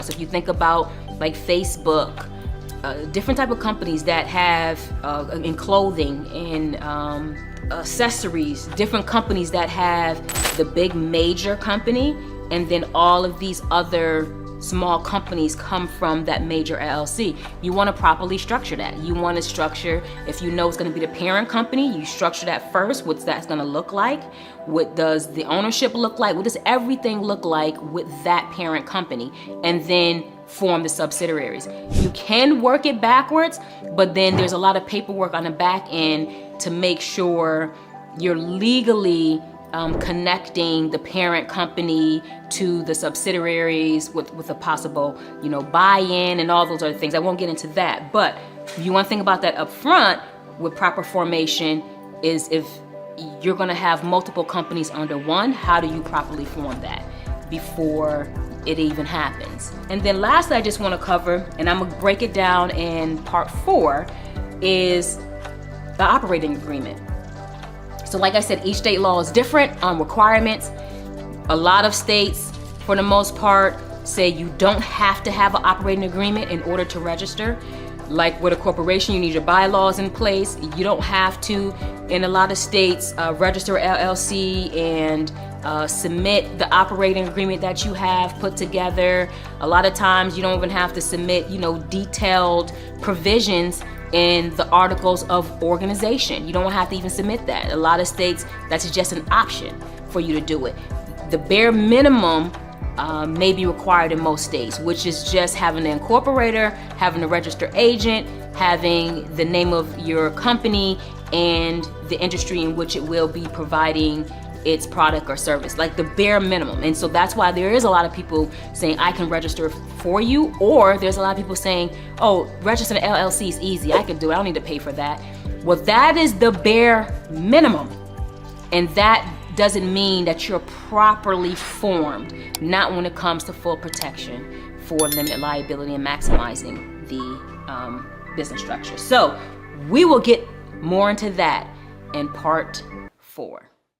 So if you think about like Facebook, different type of companies that have in clothing, in accessories, different companies that have the big major company, and then all of these other small companies come from that major LLC. You want to properly structure that. You want to structure, if you know it's going to be the parent company, you structure that first. What's that's going to look like? What does the ownership look like? What does everything look like with that parent company? And then form the subsidiaries. You can work it backwards, but then there's a lot of paperwork on the back end to make sure you're legally connecting the parent company to the subsidiaries with a possible, buy-in and all those other things. I won't get into that, but you want to think about that up front with proper formation is if you're going to have multiple companies under one, how do you properly form that before it even happens? And then lastly, I just want to cover, and I'm going to break it down in part 4, is the operating agreement. So like I said, each state law is different on requirements. A lot of states, for the most part, say you don't have to have an operating agreement in order to register. Like with a corporation, you need your bylaws in place. You don't have to, in a lot of states, register LLC and submit the operating agreement that you have put together. A lot of times you don't even have to submit, detailed provisions in the articles of organization. You don't have to even submit that. A lot of states, that's just an option for you to do it. The bare minimum may be required in most states, which is just having an incorporator, having a registered agent, having the name of your company and the industry in which it will be providing its product or service, like the bare minimum. And so that's why there is a lot of people saying, I can register for you, or there's a lot of people saying, oh, register an LLC is easy, I can do it, I don't need to pay for that. Well, that is the bare minimum. And that doesn't mean that you're properly formed, not when it comes to full protection for limited liability and maximizing the business structure. So we will get more into that in part 4.